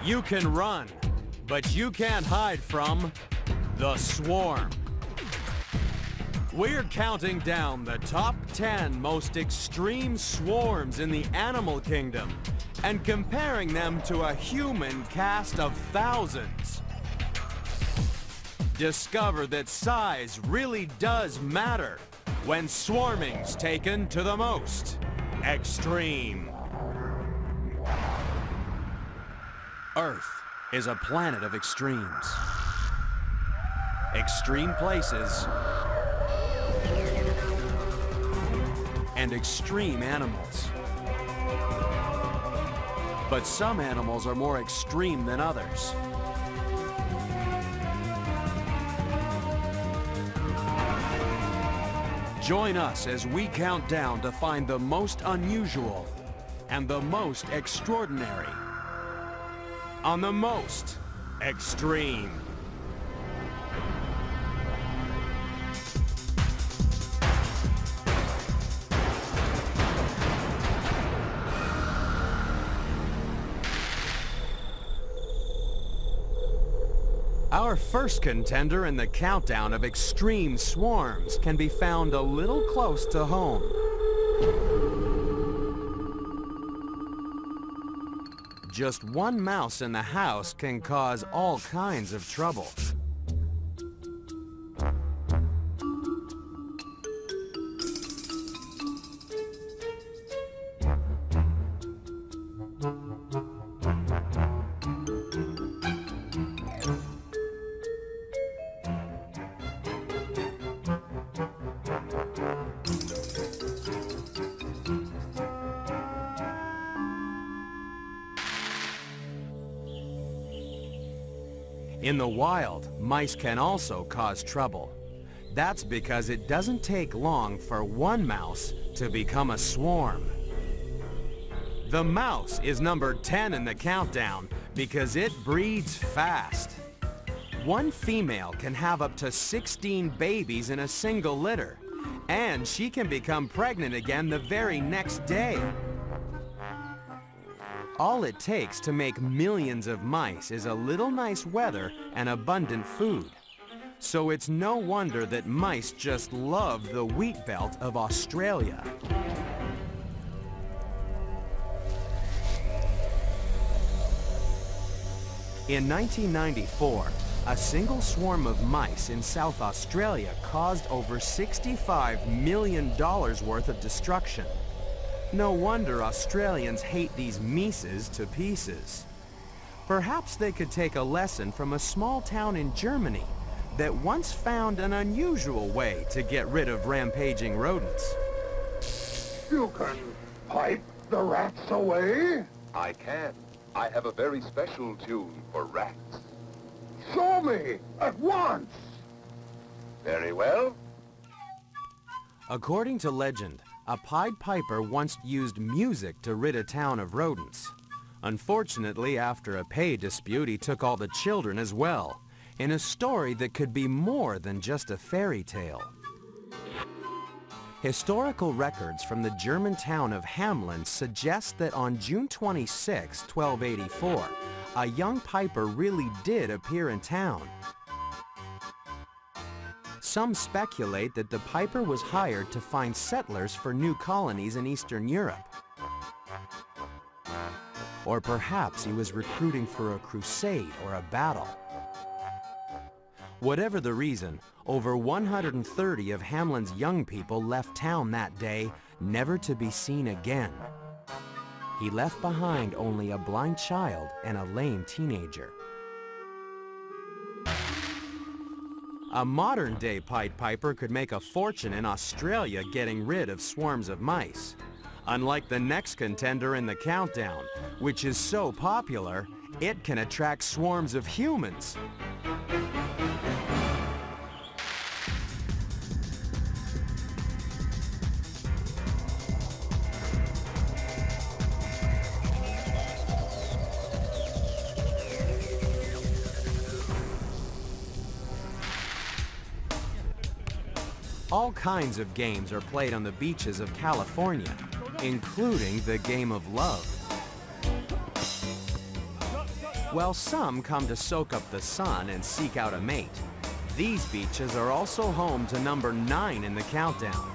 You can run, but you can't hide from the swarm. We're counting down the top 10 most extreme swarms in the animal kingdom and comparing them to a human cast of thousands. Discover that size really does matter when swarming's taken to the most extreme. Earth is a planet of extremes. Extreme places and extreme animals. But some animals are more extreme than others. Join us as we count down to find the most unusual and the most extraordinary on the most extreme. Our first contender in the countdown of extreme swarms can be found a little close to home. Just one mouse in the house can cause all kinds of trouble. In the wild, mice can also cause trouble. That's because it doesn't take long for one mouse to become a swarm. The mouse is number 10 in the countdown because it breeds fast. One female can have up to 16 babies in a single litter, and she can become pregnant again the very next day. All it takes to make millions of mice is a little nice weather and abundant food. So it's no wonder that mice just love the wheat belt of Australia. In 1994, a single swarm of mice in South Australia caused over $65 million worth of destruction. No wonder Australians hate these Mises to pieces. Perhaps they could take a lesson from a small town in Germany that once found an unusual way to get rid of rampaging rodents. You can pipe the rats away? I can. I have a very special tune for rats. Show me at once! Very well. According to legend, a Pied Piper once used music to rid a town of rodents. Unfortunately, after a pay dispute, he took all the children as well, in a story that could be more than just a fairy tale. Historical records from the German town of Hamelin suggest that on June 26, 1284, a young piper really did appear in town. Some speculate that the piper was hired to find settlers for new colonies in Eastern Europe. Or perhaps he was recruiting for a crusade or a battle. Whatever the reason, over 130 of Hamelin's young people left town that day, never to be seen again. He left behind only a blind child and a lame teenager. A modern-day Pied Piper could make a fortune in Australia getting rid of swarms of mice. Unlike the next contender in the countdown, which is so popular, it can attract swarms of humans. All kinds of games are played on the beaches of California, including the game of love. While some come to soak up the sun and seek out a mate, these beaches are also home to number 9 in the countdown.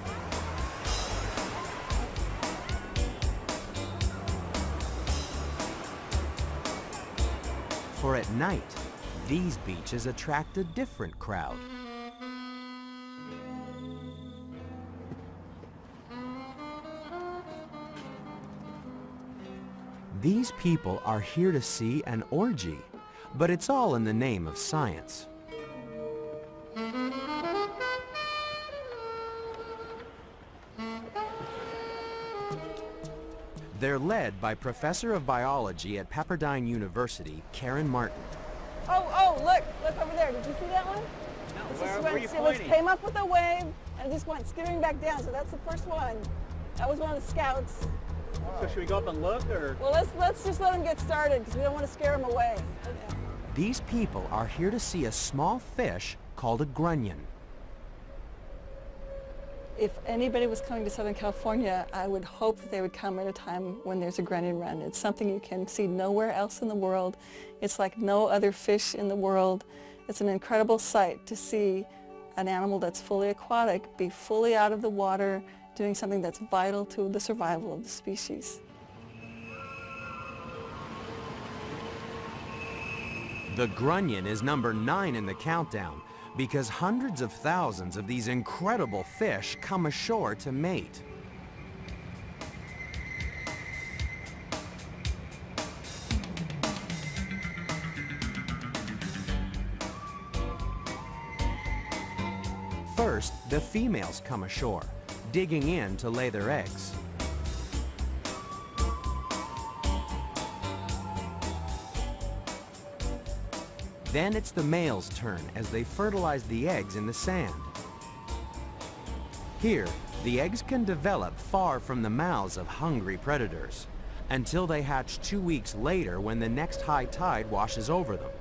For at night, these beaches attract a different crowd. These people are here to see an orgy, but it's all in the name of science. They're led by Professor of Biology at Pepperdine University, Karen Martin. Oh, look over there. Did you see that one? No, Where are you pointing? It came up with a wave and just went skittering back down, so that's the first one. That was one of the scouts. So should we go up and look, or? Well, let's just let them get started, because we don't want to scare them away. These people are here to see a small fish called a grunion. If anybody was coming to Southern California, I would hope that they would come at a time when there's a grunion run. It's something you can see nowhere else in the world. It's like no other fish in the world. It's an incredible sight to see an animal that's fully aquatic be fully out of the water, doing something that's vital to the survival of the species. The grunion is number 9 in the countdown because hundreds of thousands of these incredible fish come ashore to mate. First, the females come ashore, digging in to lay their eggs. Then it's the male's turn as they fertilize the eggs in the sand. Here, the eggs can develop far from the mouths of hungry predators until they hatch 2 weeks later when the next high tide washes over them.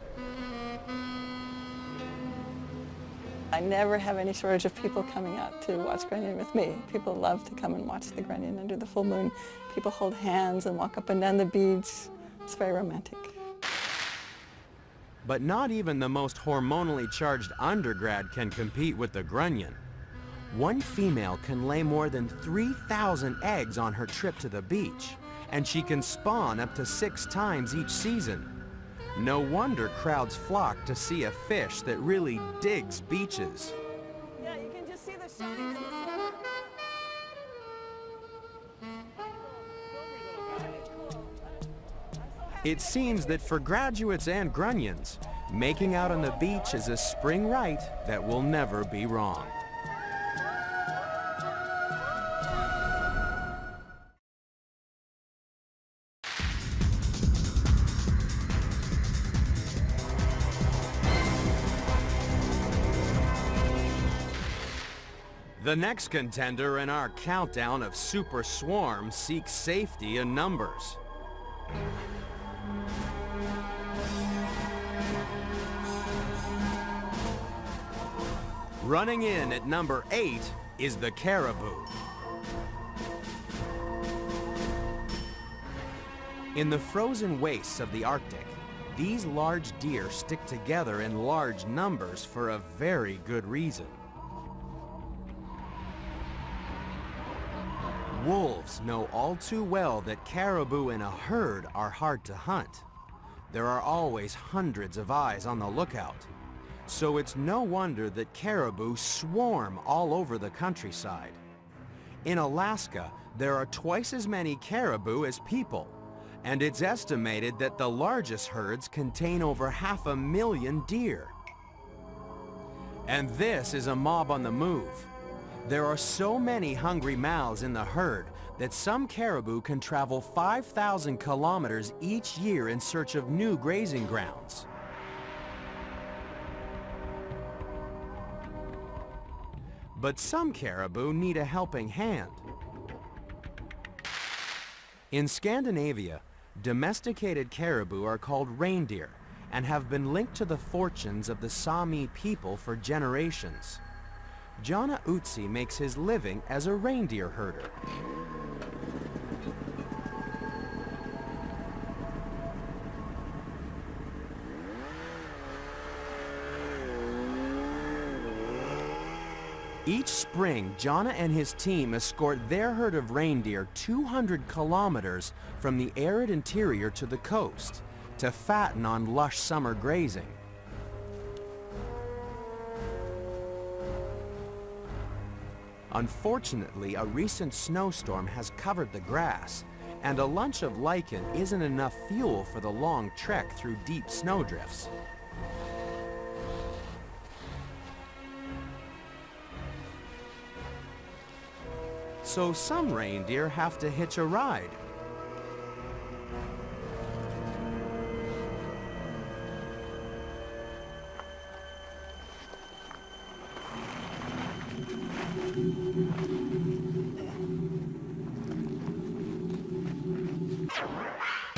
I never have any shortage of people coming out to watch grunion with me. People love to come and watch the grunion under the full moon. People hold hands and walk up and down the beach. It's very romantic. But not even the most hormonally charged undergrad can compete with the grunion. One female can lay more than 3,000 eggs on her trip to the beach, and she can spawn up to 6 times each season. No wonder crowds flock to see a fish that really digs beaches. Yeah, you can just see the shining in the sun. It seems that for graduates and grunions, making out on the beach is a spring rite that will never be wrong. The next contender in our countdown of super swarms seeks safety in numbers. Running in at number 8 is the caribou. In the frozen wastes of the Arctic, these large deer stick together in large numbers for a very good reason. Wolves know all too well that caribou in a herd are hard to hunt. There are always hundreds of eyes on the lookout. So it's no wonder that caribou swarm all over the countryside. In Alaska, there are twice as many caribou as people, and it's estimated that the largest herds contain over 500,000 deer. And this is a mob on the move. There are so many hungry mouths in the herd that some caribou can travel 5,000 kilometers each year in search of new grazing grounds. But some caribou need a helping hand. In Scandinavia, domesticated caribou are called reindeer and have been linked to the fortunes of the Sami people for generations. Jonna Utsi makes his living as a reindeer herder. Each spring, Jonna and his team escort their herd of reindeer 200 kilometers from the arid interior to the coast to fatten on lush summer grazing. Unfortunately, a recent snowstorm has covered the grass, and a lunch of lichen isn't enough fuel for the long trek through deep snowdrifts. So some reindeer have to hitch a ride.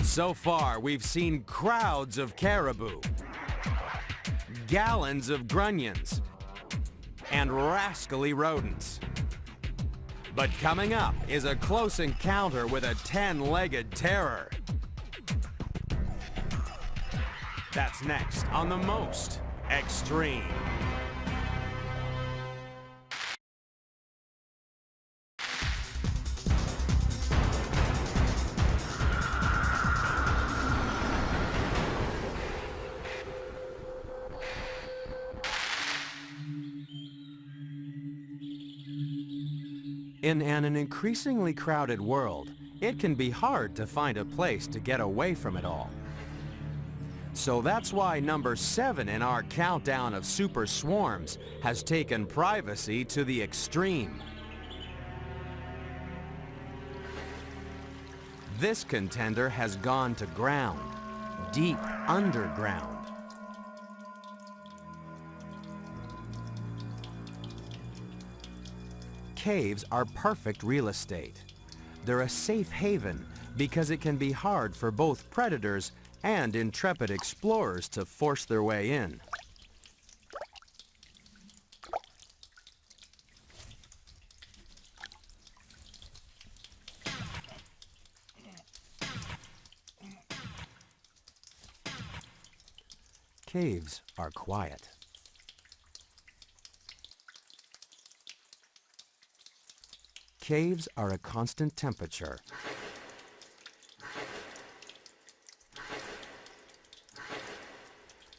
So far, we've seen crowds of caribou, gallons of grunions, and rascally rodents. But coming up is a close encounter with a 10-legged terror. That's next on The Most Extreme. In an increasingly crowded world, it can be hard to find a place to get away from it all. So that's why number 7 in our countdown of super swarms has taken privacy to the extreme. This contender has gone to ground, deep underground. Caves are perfect real estate. They're a safe haven because it can be hard for both predators and intrepid explorers to force their way in. Caves are quiet. Caves are a constant temperature.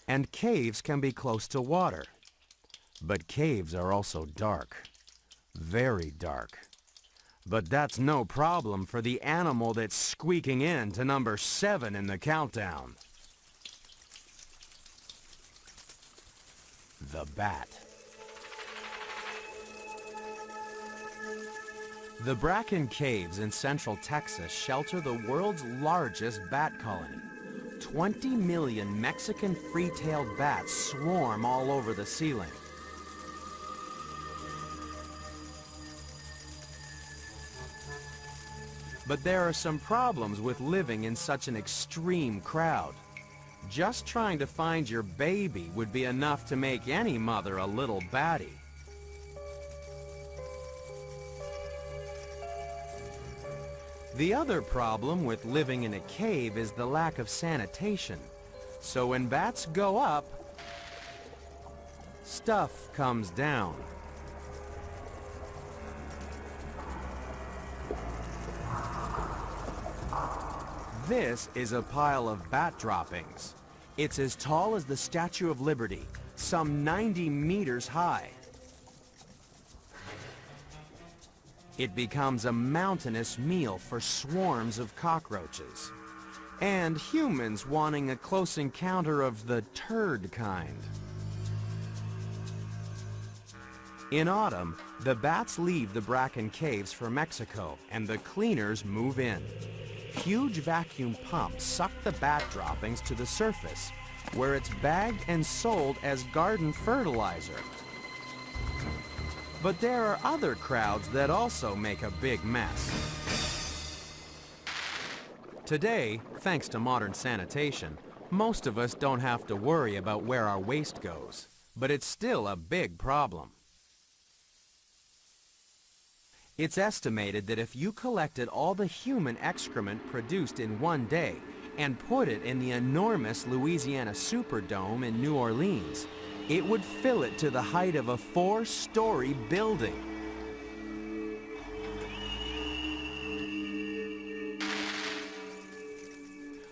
And caves can be close to water. But caves are also dark. Very dark. But that's no problem for the animal that's squeaking in to number 7 in the countdown. The bat. The Bracken Caves in central Texas shelter the world's largest bat colony. 20 million Mexican free-tailed bats swarm all over the ceiling. But there are some problems with living in such an extreme crowd. Just trying to find your baby would be enough to make any mother a little batty. The other problem with living in a cave is the lack of sanitation. So when bats go up, stuff comes down. This is a pile of bat droppings. It's as tall as the Statue of Liberty, some 90 meters high. It becomes a mountainous meal for swarms of cockroaches, and humans wanting a close encounter of the turd kind. In autumn, the bats leave the Bracken Caves for Mexico, and the cleaners move in. Huge vacuum pumps suck the bat droppings to the surface, where it's bagged and sold as garden fertilizer. But there are other crowds that also make a big mess. Today, thanks to modern sanitation, most of us don't have to worry about where our waste goes, but it's still a big problem. It's estimated that if you collected all the human excrement produced in one day and put it in the enormous Louisiana Superdome in New Orleans, it would fill it to the height of a 4-story building.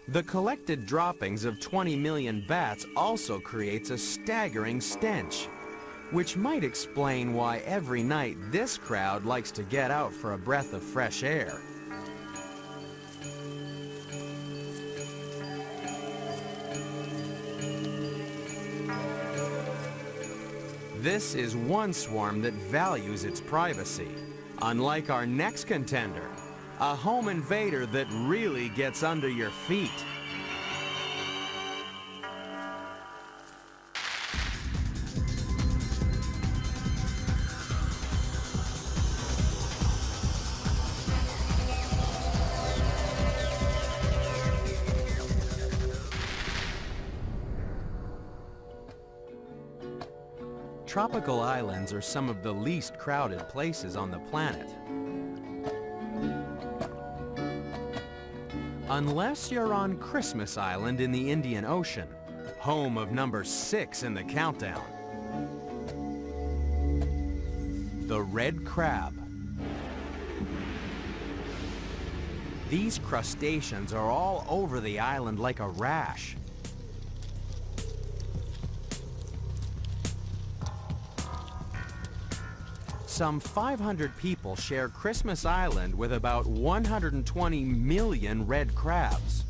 The collected droppings of 20 million bats also creates a staggering stench, which might explain why every night this crowd likes to get out for a breath of fresh air. This is one swarm that values its privacy, unlike our next contender, a home invader that really gets under your feet. Tropical islands are some of the least crowded places on the planet. Unless you're on Christmas Island in the Indian Ocean, home of number 6 in the countdown. The red crab. These crustaceans are all over the island like a rash. Some 500 people share Christmas Island with about 120 million red crabs.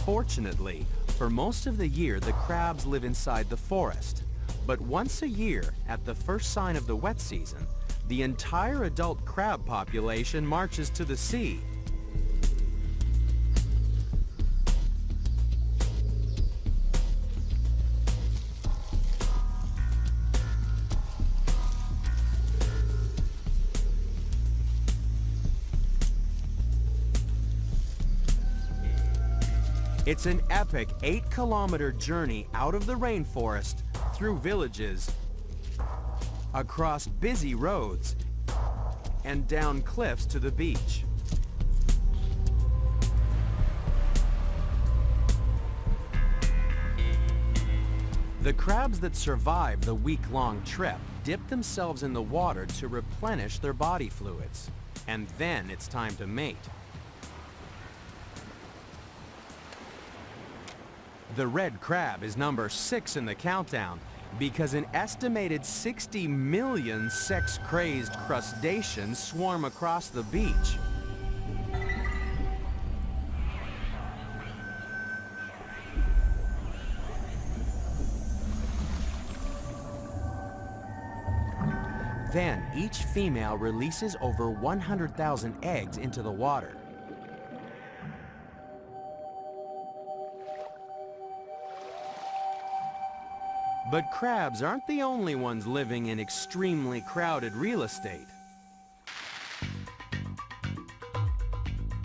Fortunately, for most of the year, the crabs live inside the forest. But once a year, at the first sign of the wet season, the entire adult crab population marches to the sea. It's an epic 8-kilometer journey out of the rainforest, through villages, across busy roads, and down cliffs to the beach. The crabs that survive the week-long trip dip themselves in the water to replenish their body fluids, and then it's time to mate. The red crab is number 6 in the countdown because an estimated 60 million sex-crazed crustaceans swarm across the beach. Then, each female releases over 100,000 eggs into the water. But crabs aren't the only ones living in extremely crowded real estate.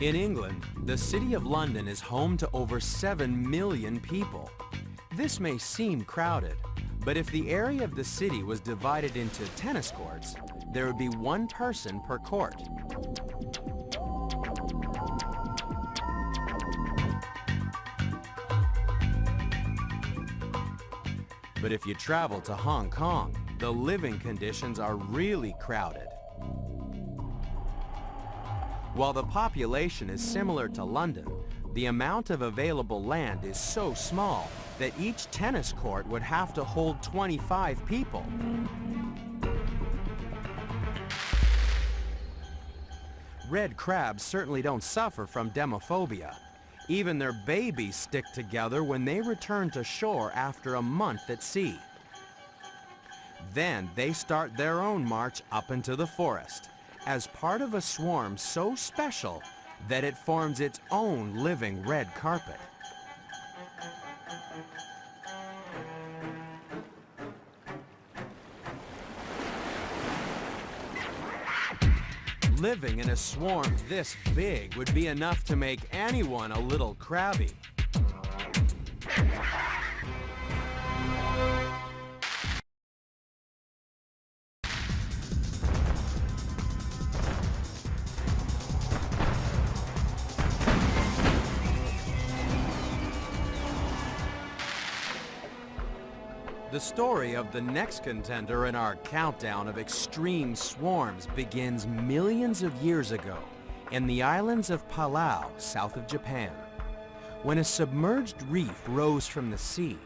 In England, the City of London is home to over 7 million people. This may seem crowded, but if the area of the city was divided into tennis courts, there would be 1 person per court. But if you travel to Hong Kong, the living conditions are really crowded. While the population is similar to London, the amount of available land is so small that each tennis court would have to hold 25 people. Red crabs certainly don't suffer from demophobia. Even their babies stick together when they return to shore after a month at sea. Then they start their own march up into the forest as part of a swarm so special that it forms its own living red carpet. Living in a swarm this big would be enough to make anyone a little crabby. The story of the next contender in our countdown of extreme swarms begins millions of years ago in the islands of Palau, south of Japan. When a submerged reef rose from the sea,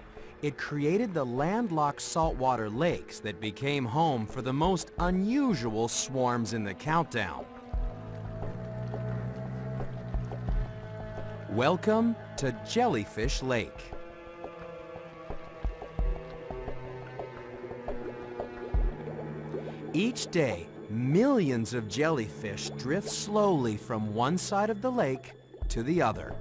it created the landlocked saltwater lakes that became home for the most unusual swarms in the countdown. Welcome to Jellyfish Lake. Each day, millions of jellyfish drift slowly from one side of the lake to the other.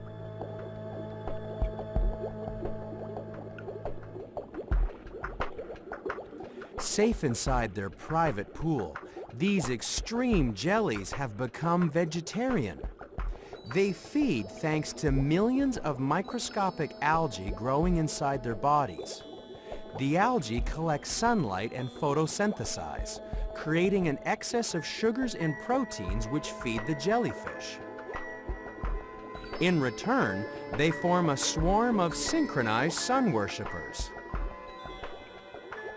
Safe inside their private pool, these extreme jellies have become vegetarian. They feed thanks to millions of microscopic algae growing inside their bodies. The algae collect sunlight and photosynthesize, creating an excess of sugars and proteins which feed the jellyfish. In return, they form a swarm of synchronized sun worshippers.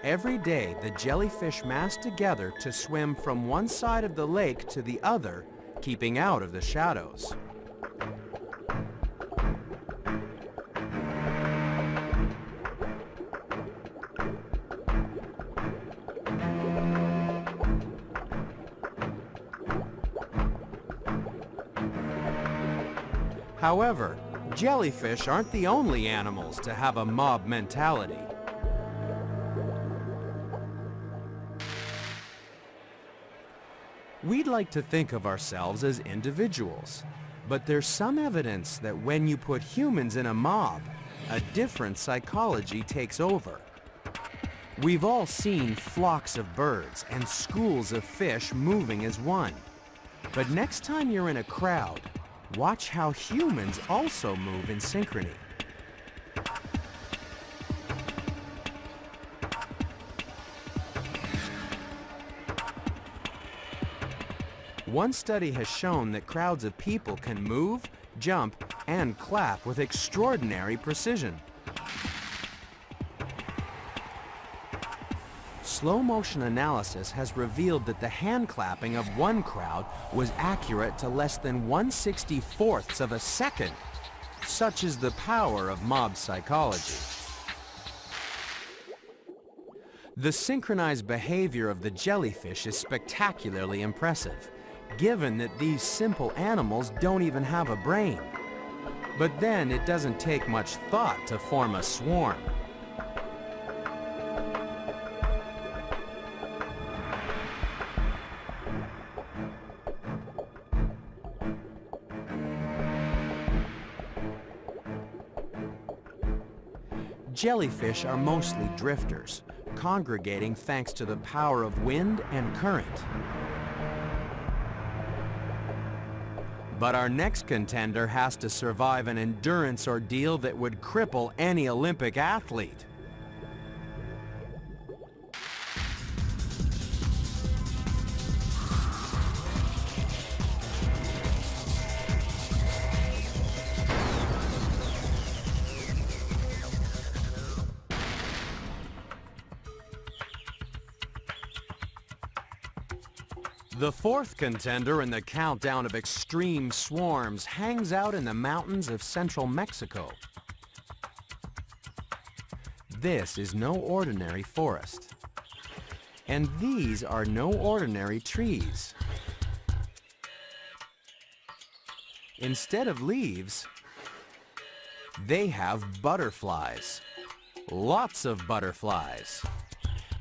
Every day, the jellyfish mass together to swim from one side of the lake to the other, keeping out of the shadows. However, jellyfish aren't the only animals to have a mob mentality. We'd like to think of ourselves as individuals, but there's some evidence that when you put humans in a mob, a different psychology takes over. We've all seen flocks of birds and schools of fish moving as one. But next time you're in a crowd, watch how humans also move in synchrony. One study has shown that crowds of people can move, jump, and clap with extraordinary precision. Slow motion analysis has revealed that the hand clapping of one crowd was accurate to less than 1/64th of a second. Such is the power of mob psychology. The synchronized behavior of the jellyfish is spectacularly impressive, given that these simple animals don't even have a brain. But then it doesn't take much thought to form a swarm. Jellyfish are mostly drifters, congregating thanks to the power of wind and current. But our next contender has to survive an endurance ordeal that would cripple any Olympic athlete. The fourth contender in the countdown of extreme swarms hangs out in the mountains of central Mexico. This is no ordinary forest. And these are no ordinary trees. Instead of leaves, they have butterflies. Lots of butterflies.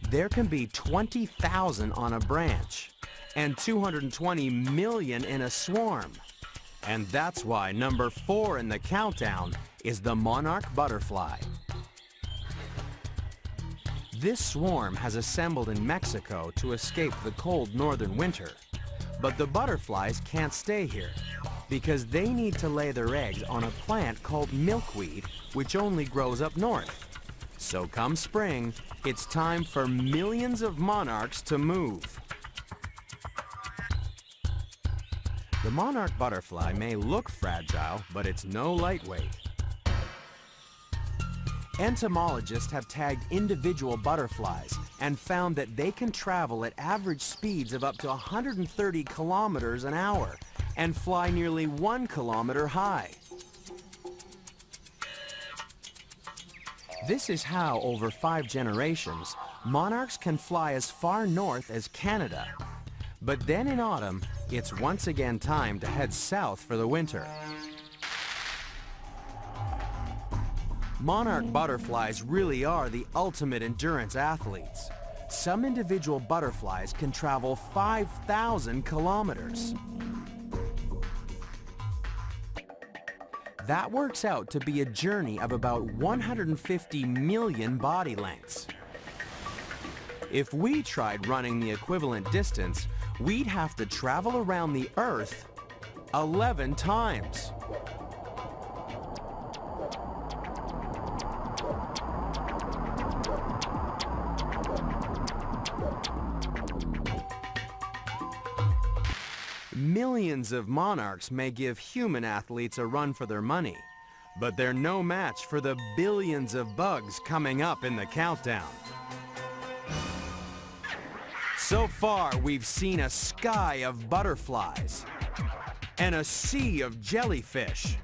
There can be 20,000 on a branch, and 220 million in a swarm. And that's why number 4 in the countdown is the monarch butterfly. This swarm has assembled in Mexico to escape the cold northern winter. But the butterflies can't stay here because they need to lay their eggs on a plant called milkweed, which only grows up north. So come spring, it's time for millions of monarchs to move. The monarch butterfly may look fragile, but it's no lightweight. Entomologists have tagged individual butterflies and found that they can travel at average speeds of up to 130 kilometers an hour and fly nearly 1 kilometer high. This is how, over 5 generations, monarchs can fly as far north as Canada. But then in autumn, it's once again time to head south for the winter. Monarch butterflies really are the ultimate endurance athletes. Some individual butterflies can travel 5,000 kilometers. That works out to be a journey of about 150 million body lengths. If we tried running the equivalent distance, we'd have to travel around the Earth 11 times. Millions of monarchs may give human athletes a run for their money, but they're no match for the billions of bugs coming up in the countdown. So far, we've seen a sky of butterflies and a sea of jellyfish.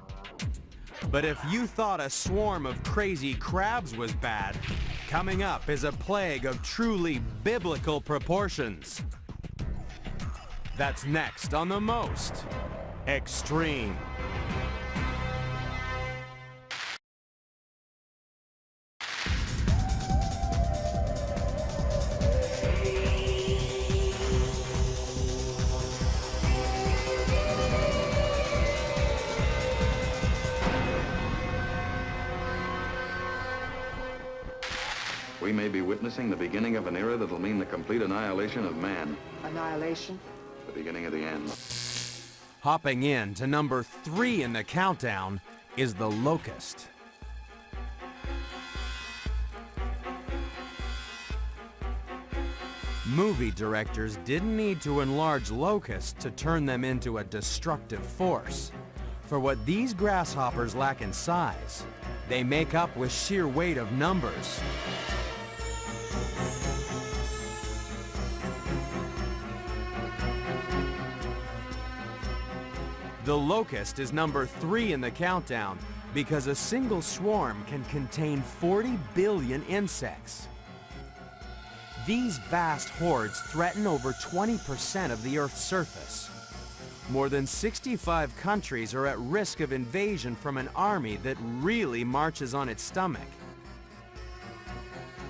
But if you thought a swarm of crazy crabs was bad, coming up is a plague of truly biblical proportions. That's next on The Most Extreme. We may be witnessing the beginning of an era that'll mean the complete annihilation of man. Annihilation? The beginning of the end. Hopping in to number 3 in the countdown is the locust. Movie directors didn't need to enlarge locusts to turn them into a destructive force. For what these grasshoppers lack in size, they make up with sheer weight of numbers. The locust is number 3 in the countdown because a single swarm can contain 40 billion insects. These vast hordes threaten over 20% of the Earth's surface. More than 65 countries are at risk of invasion from an army that really marches on its stomach.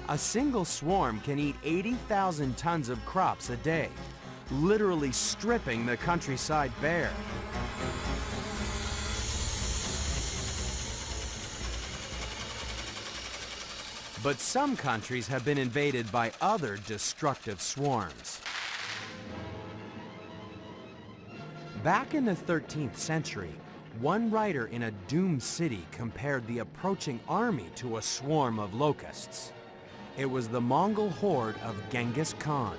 A single swarm can eat 80,000 tons of crops a day, literally stripping the countryside bare. But some countries have been invaded by other destructive swarms. Back in the 13th century, one writer in a doomed city compared the approaching army to a swarm of locusts. It was the Mongol horde of Genghis Khan.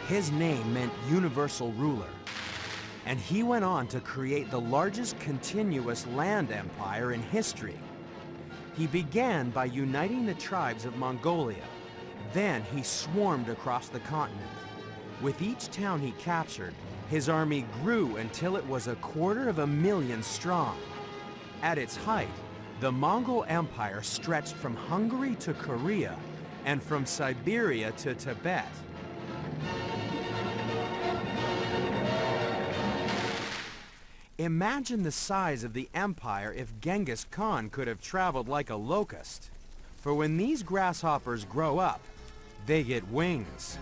His name meant universal ruler, and he went on to create the largest continuous land empire in history. He began by uniting the tribes of Mongolia. Then he swarmed across the continent. With each town he captured, his army grew until it was 250,000 strong. At its height, the Mongol Empire stretched from Hungary to Korea and from Siberia to Tibet. Imagine the size of the empire if Genghis Khan could have traveled like a locust. For when these grasshoppers grow up, they get wings.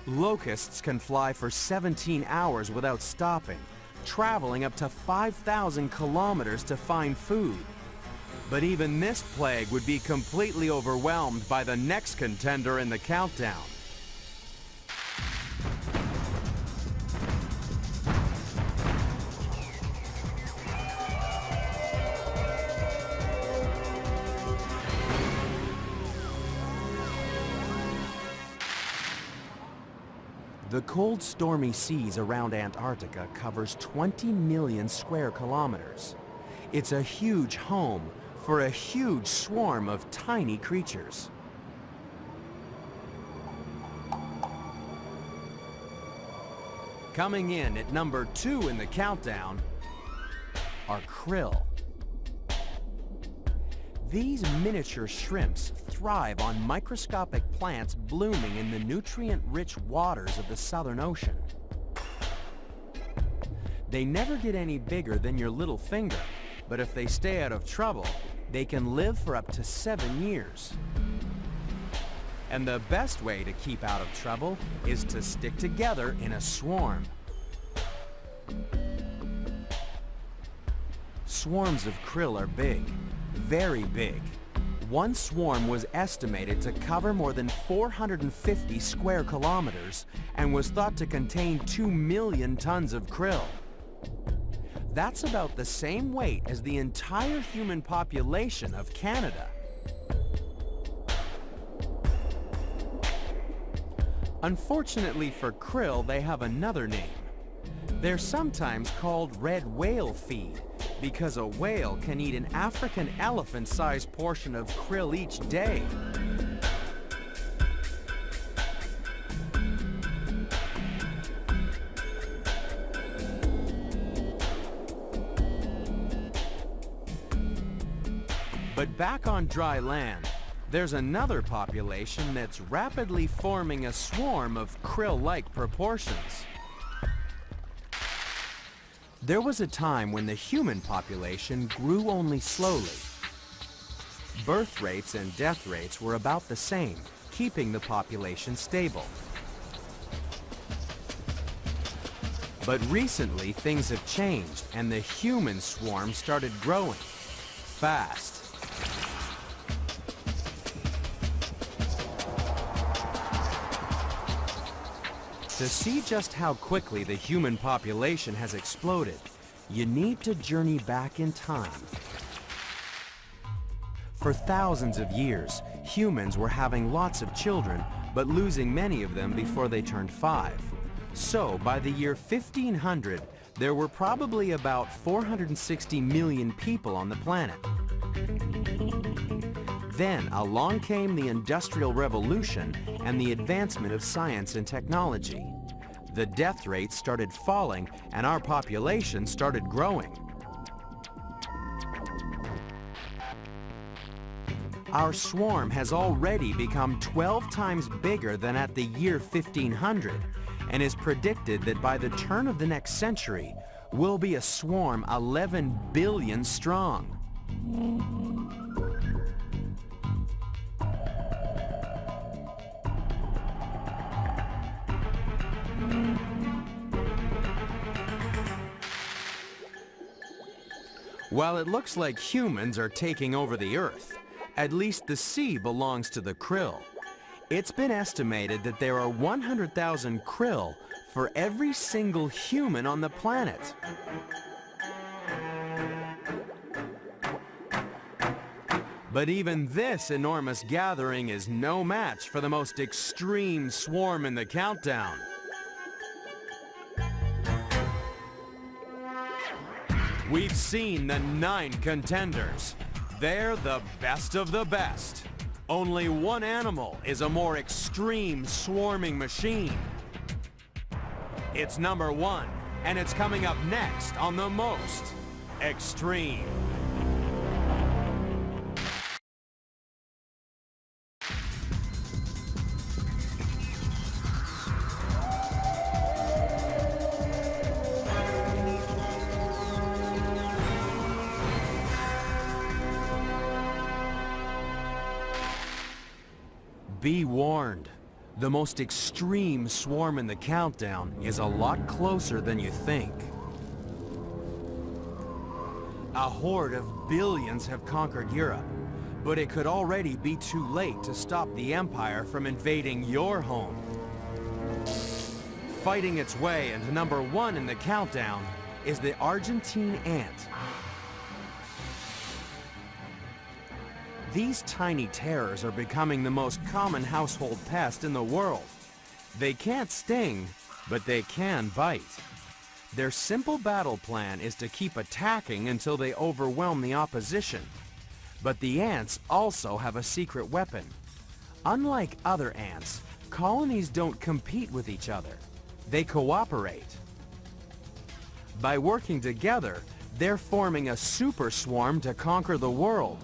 Locusts can fly for 17 hours without stopping, traveling up to 5,000 kilometers to find food. But even this plague would be completely overwhelmed by the next contender in the countdown. The cold, stormy seas around Antarctica covers 20 million square kilometers. It's a huge home for a huge swarm of tiny creatures. Coming in at number 2 in the countdown are krill. These miniature shrimps thrive on microscopic plants blooming in the nutrient-rich waters of the Southern Ocean. They never get any bigger than your little finger, but if they stay out of trouble, they can live for up to 7 years. And the best way to keep out of trouble is to stick together in a swarm. Swarms of krill are big, very big. One swarm was estimated to cover more than 450 square kilometers and was thought to contain 2 million tons of krill. That's about the same weight as the entire human population of Canada. Unfortunately for krill, they have another name. They're sometimes called red whale feed because a whale can eat an African elephant-sized portion of krill each day. But back on dry land, there's another population that's rapidly forming a swarm of krill-like proportions. There was a time when the human population grew only slowly. Birth rates and death rates were about the same, keeping the population stable. But recently, things have changed, and the human swarm started growing fast. To see just how quickly the human population has exploded, you need to journey back in time. For thousands of years, humans were having lots of children, but losing many of them before they turned 5. So, by the year 1500, there were probably about 460 million people on the planet. Then along came the Industrial Revolution and the advancement of science and technology. The death rate started falling and our population started growing. Our swarm has already become 12 times bigger than at the year 1500 and is predicted that by the turn of the next century, we'll be a swarm 11 billion strong. While it looks like humans are taking over the Earth, at least the sea belongs to the krill. It's been estimated that there are 100,000 krill for every single human on the planet. But even this enormous gathering is no match for the most extreme swarm in the countdown. We've seen the 9 contenders. They're the best of the best. Only one animal is a more extreme swarming machine. It's number 1, and it's coming up next on the most extreme. Be warned, the most extreme swarm in the countdown is a lot closer than you think. A horde of billions have conquered Europe, but it could already be too late to stop the Empire from invading your home. Fighting its way into number 1 in the countdown is the Argentine ant. These tiny terrors are becoming the most common household pest in the world. They can't sting, but they can bite. Their simple battle plan is to keep attacking until they overwhelm the opposition. But the ants also have a secret weapon. Unlike other ants, colonies don't compete with each other. They cooperate. By working together, they're forming a super swarm to conquer the world.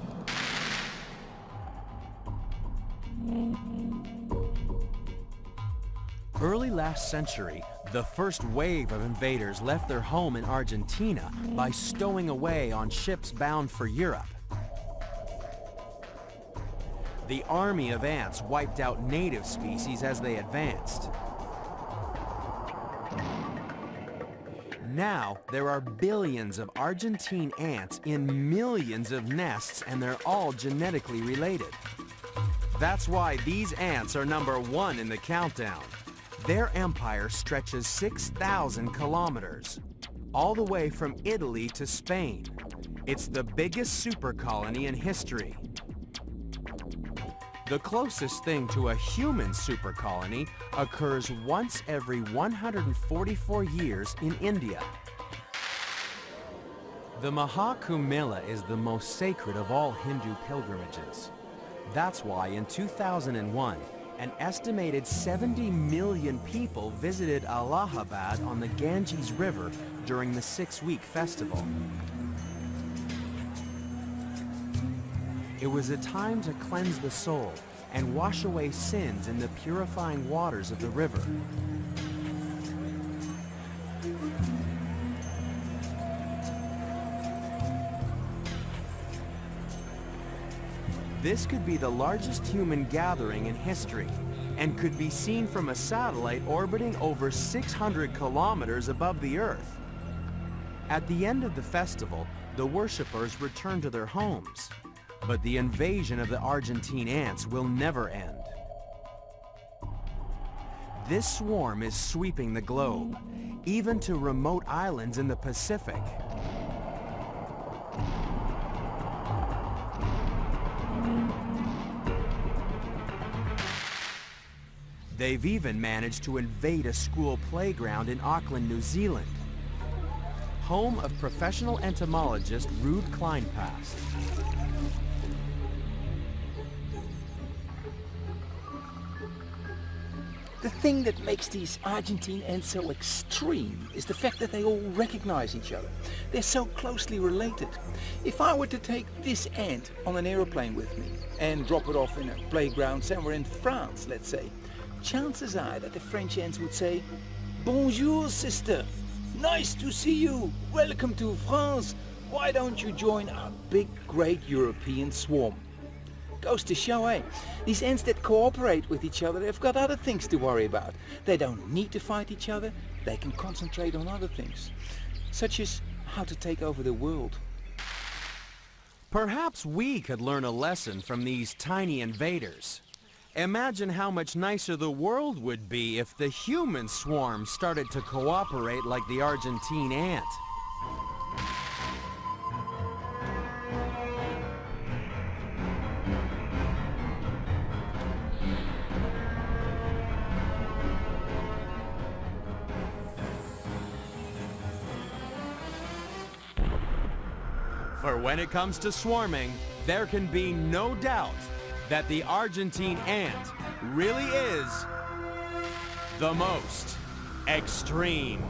Early last century, the first wave of invaders left their home in Argentina by stowing away on ships bound for Europe. The army of ants wiped out native species as they advanced. Now, there are billions of Argentine ants in millions of nests, and they're all genetically related. That's why these ants are #1 in the countdown. Their empire stretches 6,000 kilometers, all the way from Italy to Spain. It's the biggest super colony in history. The closest thing to a human super colony occurs once every 144 years in India. The Mahakumbh is the most sacred of all Hindu pilgrimages. That's why in 2001, an estimated 70 million people visited Allahabad on the Ganges River during the 6-week festival. It was a time to cleanse the soul and wash away sins in the purifying waters of the river. This could be the largest human gathering in history and could be seen from a satellite orbiting over 600 kilometers above the Earth. At the end of the festival, the worshippers return to their homes. But the invasion of the Argentine ants will never end. This swarm is sweeping the globe, even to remote islands in the Pacific. They've even managed to invade a school playground in Auckland, New Zealand, home of professional entomologist Ruud Kleinpast. The thing that makes these Argentine ants so extreme is the fact that they all recognize each other. They're so closely related. If I were to take this ant on an aeroplane with me and drop it off in a playground somewhere in France, let's say, chances are that the French ants would say, "Bonjour, sister. Nice to see you. Welcome to France. Why don't you join our big, great European swarm?" Goes to show, eh? These ants that cooperate with each other have got other things to worry about. They don't need to fight each other. They can concentrate on other things, such as how to take over the world. Perhaps we could learn a lesson from these tiny invaders. Imagine how much nicer the world would be if the human swarm started to cooperate like the Argentine ant. For when it comes to swarming, there can be no doubt that the Argentine ant really is the most extreme.